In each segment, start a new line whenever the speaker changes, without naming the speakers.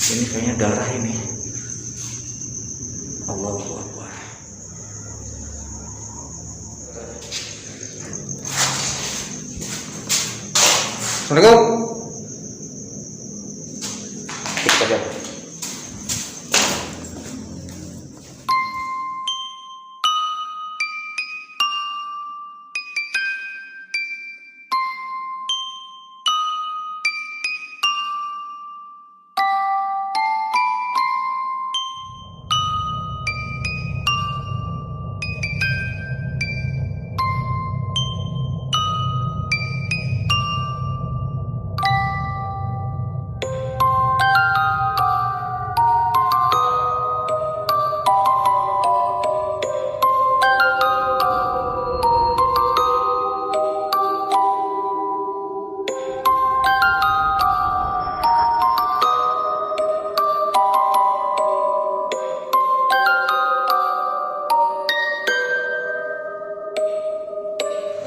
Ini kayaknya darah ini. Allahu Akbar. Assalamualaikum. Kita lihat.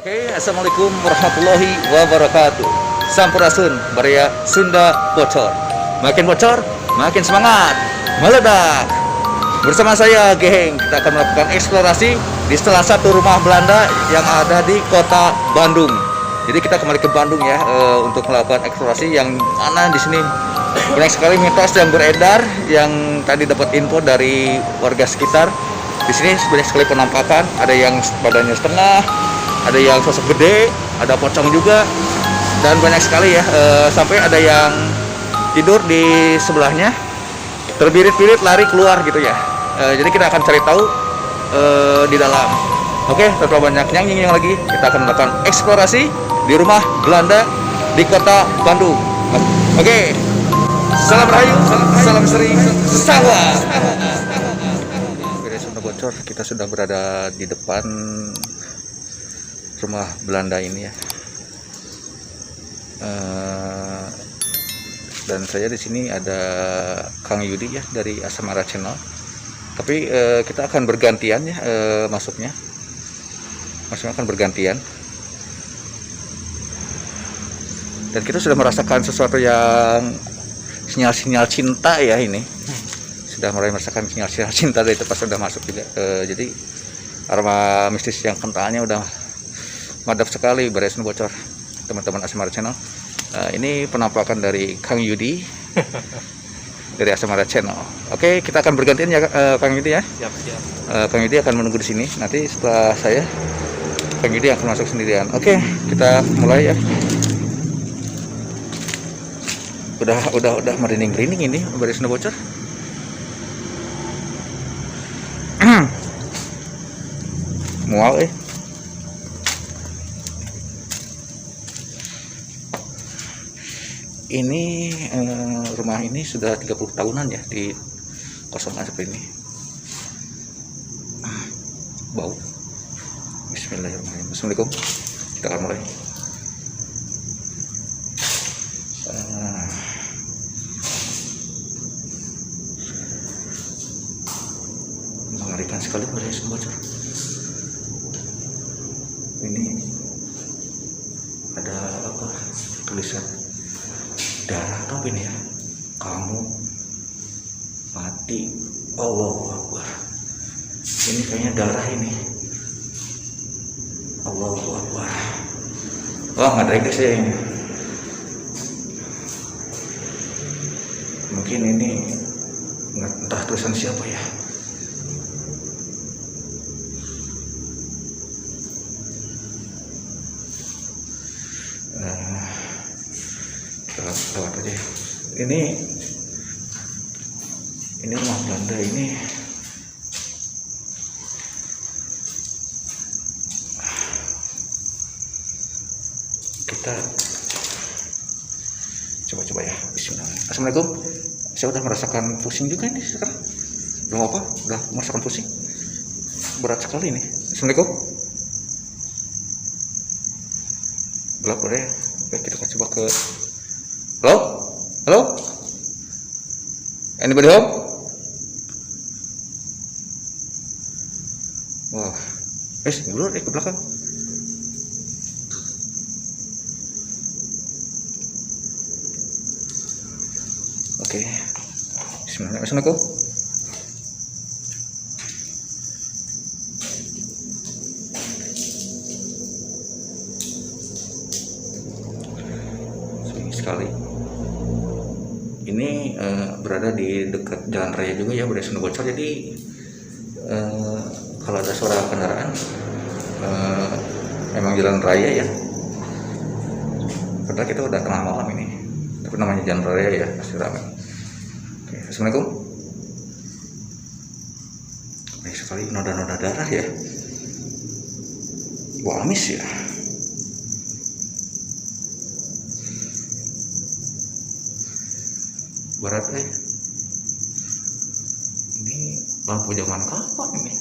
Oke, assalamualaikum warahmatullahi wabarakatuh. Sampurasun, Baria Sunda bocor. Makin bocor, makin semangat, meledak. Bersama saya, geng, kita akan melakukan eksplorasi di salah satu rumah Belanda yang ada di kota Bandung. Jadi kita kembali ke Bandung ya, untuk melakukan eksplorasi yang mana di sini banyak sekali mitos yang beredar, yang tadi dapat info dari warga sekitar. Di sini banyak sekali penampakan, ada yang badannya setengah, ada yang sosok gede, ada pocong juga, dan banyak sekali ya, sampai ada yang tidur di sebelahnya, terbirit-birit lari keluar gitu ya. Jadi kita akan cari tahu di dalam. Oke, tanpa banyak nyang-nying lagi, kita akan melakukan eksplorasi di rumah Belanda di kota Bandung. Oke, salam rahayu, salam seri, sawah. Oke, sudah bocor, kita sudah berada di depan rumah Belanda ini ya, dan saya di sini ada Kang Yudi ya dari Asamara Channel. Tapi kita akan bergantian ya, masuknya akan bergantian, dan kita sudah merasakan sesuatu yang sinyal-sinyal cinta ya. Ini sudah mulai merasakan sinyal-sinyal cinta dari pas sudah masuk juga. Jadi aroma mistis yang kentalnya udah madap sekali, Baria Sunda bocor, teman-teman Asamara Channel. Ini penampakan dari Kang Yudi dari Asamara Channel. Oke, kita akan bergantian ya, Kang Yudi ya.
Siap.
Kang Yudi akan menunggu di sini. Nanti setelah saya, Kang Yudi akan masuk sendirian. Oke, kita mulai ya. Udah merinding-merinding ini Baria Sunda bocor. Mual Ini rumah ini sudah 30 tahunan ya di kosongan seperti ini. Bau. Bismillahirrahmanirrahim. Assalamualaikum. Kita akan mulai. Mengerikan sekali Baria Sunda bocor. Ini ada apa? Tulisan darah atau ini ya, kamu mati. Allahu Akbar. Ini kayaknya darah ini. Allahu Akbar. Wah, nggak ada ide saya ini. Mungkin ini entah tulisan siapa ya. Lewat aja. Ini rumah Belanda ini. Kita coba ya. Bismillahirrahmanirrahim. Assalamualaikum. Saya udah merasakan pusing juga ini sekarang. Belum apa? Udah merasakan pusing. Berat sekali ini. Assalamualaikum. Gelap ya. Oke, kita coba ke. Halo? Anybody home? Wah, dulu ke belakang. Oke. Assalamualaikum. Sekali ini berada di dekat jalan raya juga ya, Bunda Sunda Bocor. Jadi kalau ada suara kendaraan memang jalan raya ya, padahal kita udah tengah malam ini, tapi namanya jalan raya ya, pasti ramai. Oke, Assalamualaikum. Baik sekali, noda-noda darah ya, wah amis ya. Berat ini lampu zaman kapan ini?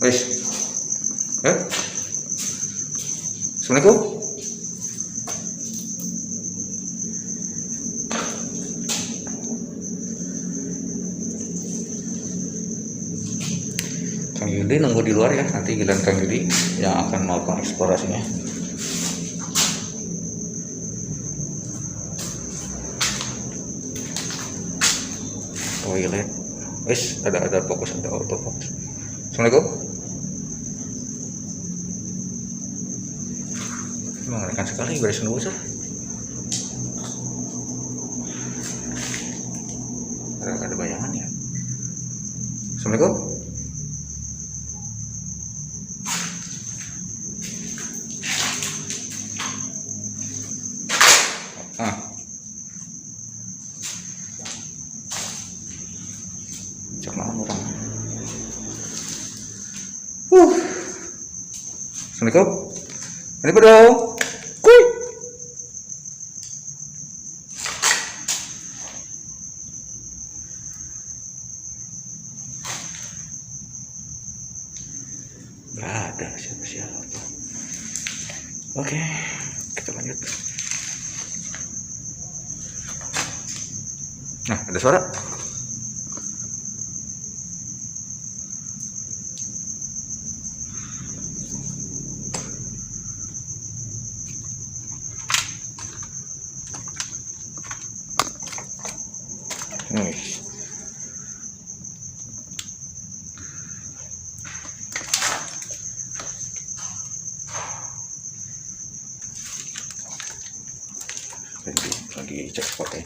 Wes, Assalamualaikum. Kang Yudi nunggu di luar ya, nanti giliran Kang Yudi yang akan melakukan eksplorasinya. Toilet, wes ada fokus, ada autofokus. Assalamualaikum. Mengerikan sekali Bunda Sunda Bocor. Ada bayangan ya. Assalamualaikum. Cek mana orang. Assalamualaikum. Ini dong. Kuy. Gak ada siapa-siapa. Oke, kita lanjut. Nah, ada suara. Lagi cek spot ya.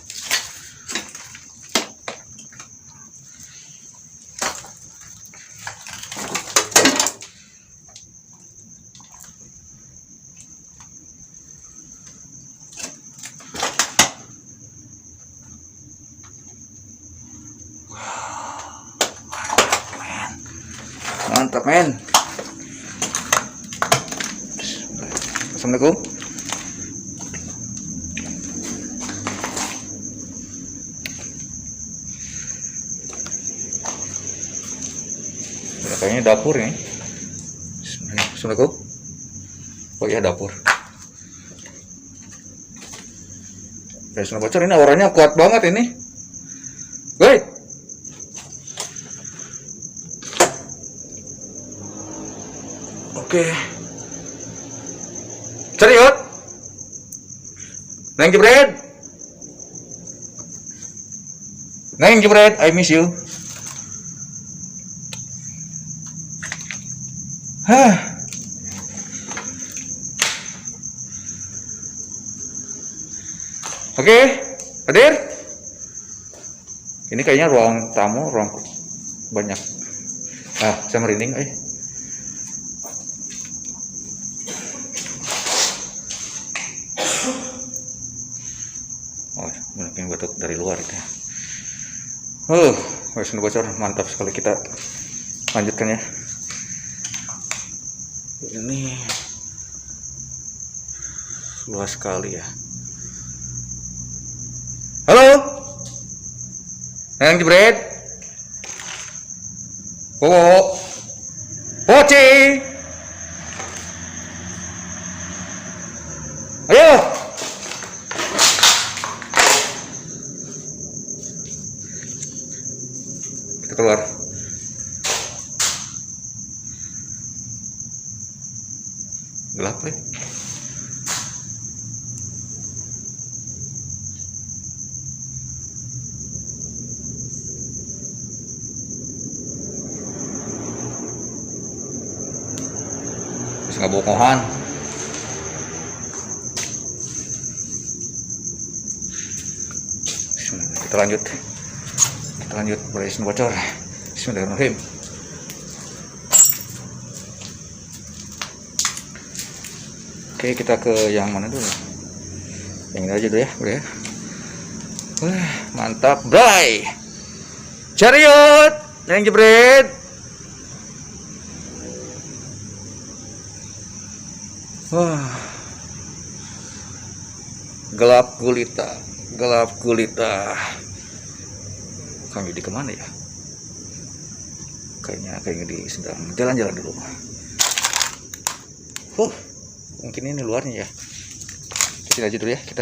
Mantap men. Assalamualaikum. Kayaknya dapur nih. Assalamualaikum. Oh iya dapur. Bunda Sunda Bocor, ini auranya kuat banget ini. Woi. Oke. Cariot. Neng jebret. Neng jebret, I miss you. Oke, hadir. Ini kayaknya ruang tamu, ruang banyak. Saya merinding, Oh, mungkin batuk dari luar itu. Bunda Sunda Bocor, mantap sekali. Kita lanjutkan ya. Ini luas sekali ya. Halo, yang jebret, Poci, ayo, kita keluar. Gelap ya. ngabokohan. Kita lanjut operasi bocor. Bismillahirrahmanirrahim. Oke, kita ke yang mana dulu? Yang ini aja dulu ya, bro ya. Wah, mantap, bray. Chariot, yang jebret. Wah, gelap gulita. Kami di kemana ya? Kayaknya di sedang jalan-jalan dulu. Mungkin ini luarnya ya. Kita aja dulu ya. Kita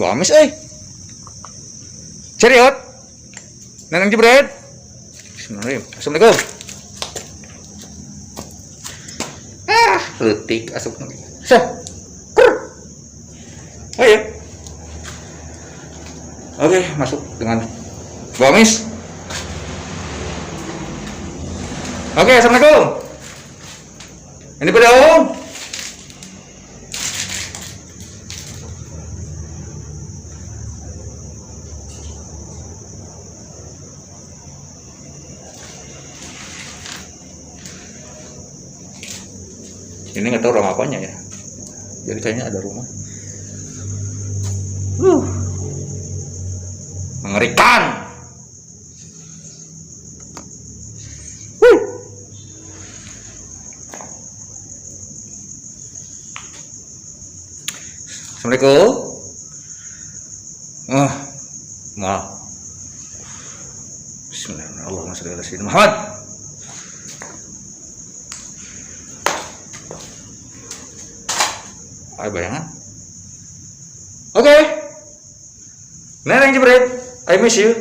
Amis, Chariot, Neneng jebret. Bismillahirrahmanirrahim. Assalamualaikum. Letik asup. Ayo. Oke, masuk dengan Amis. Oke, assalamualaikum. Ini pada Om. Ini nggak tahu rumah apanya ya. Jadi kayaknya ada rumah. Mengerikan. Assalamualaikum. Maaf. Bismillahirrahmanirrahim. Allahumma shalli ala sayyidina Muhammad. Ada bayangan? Oke. Neneng jebret. I miss you.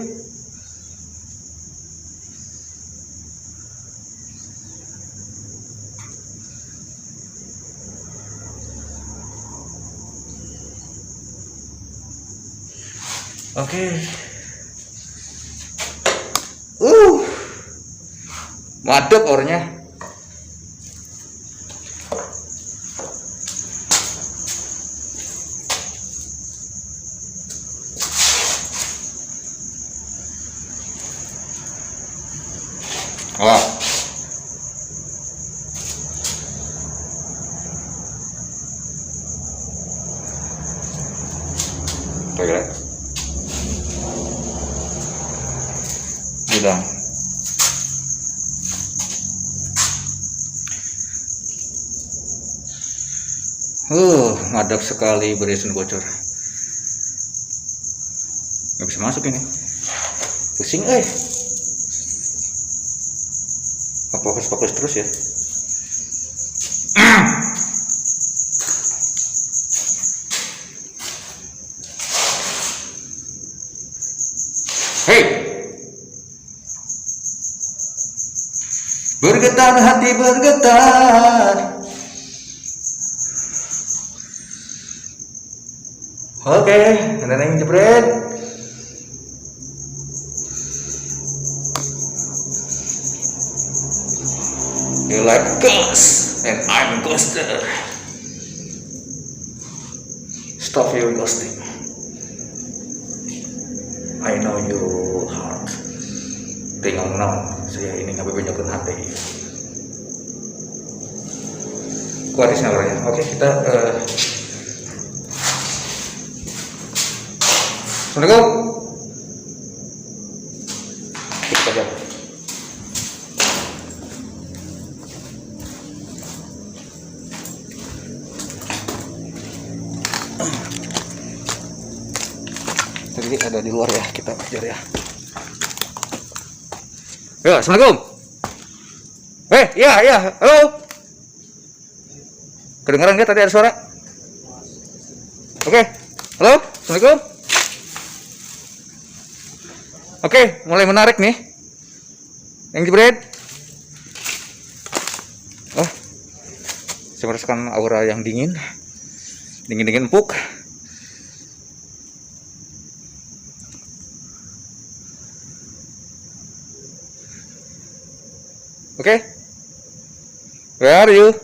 Oke. Madep orangnya. Toilet. Bilang. Ngadap sekali barisan bocor. Nggak bisa masuk ini. Pusing, Fokus terus ya. Hei, bergetar hati bergetar. Oke, Neneng jebret. You like ghost and I'm ghoster. Stop your ghosting. I know your heart. Tengok saya ini nggak bebenyokin hati. Kuatisnya orangnya. Oke, kita Assalamualaikum. Kita aja. Tadi ada di luar ya, kita kejar ya. Ya, assalamualaikum. Ya, halo. Kedengaran nggak tadi ada suara? Oke, halo, assalamualaikum. Oke, mulai menarik nih. Yang jebret. Saya merasakan aura yang dingin empuk. Oke? Where are you?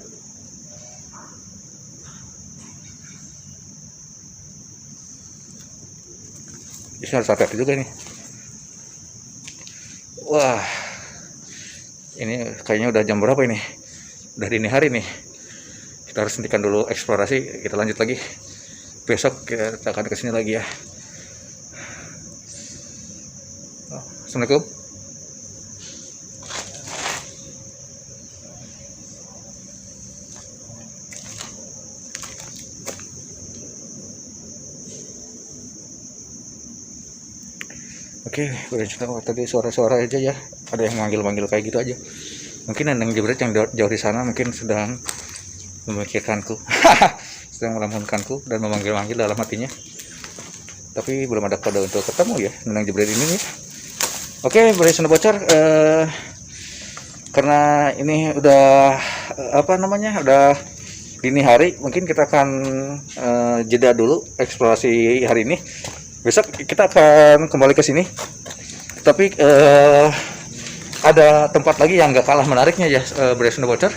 Ini harus hati-hati juga nih. Wah, ini kayaknya udah jam berapa ini? Udah dini hari nih. Kita harus hentikan dulu eksplorasi. Kita lanjut lagi. Besok kita akan kesini lagi ya. Assalamualaikum. Oke, udah cerita tadi suara-suara aja ya. Ada yang manggil-manggil kayak gitu aja. Mungkin Neneng Jebret yang jauh di sana mungkin sedang memikirkanku, sedang melamunkanku dan memanggil-manggil dalam hatinya. Tapi belum ada kode untuk ketemu ya Neneng Jebret ini nih. Oke, Baria Sunda Bocor. Karena ini udah udah dini hari, mungkin kita akan jeda dulu eksplorasi hari ini. Besok kita akan kembali ke sini. Tapi ada tempat lagi yang gak kalah menariknya ya, Baria Sunda Bocor,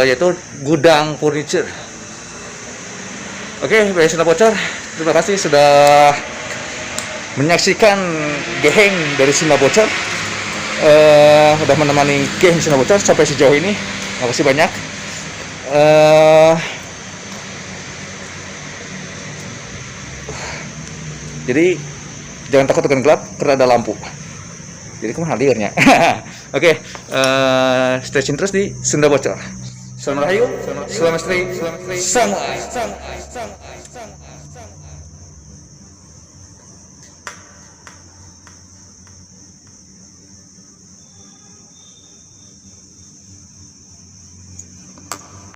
yaitu gudang furniture. Oke, Baria Sunda Bocor, terima kasih sudah menyaksikan geng dari Sunda Bocor. Udah menemani geng Sunda Bocor sampai sejauh ini. Makasih banyak. Jadi jangan takut dengan gelap karena ada lampu. Jadi kemana hadirnya? Oke, stay tune terus di Sunda Bocor. Selamat Rahayu, selamat Stay, selamat.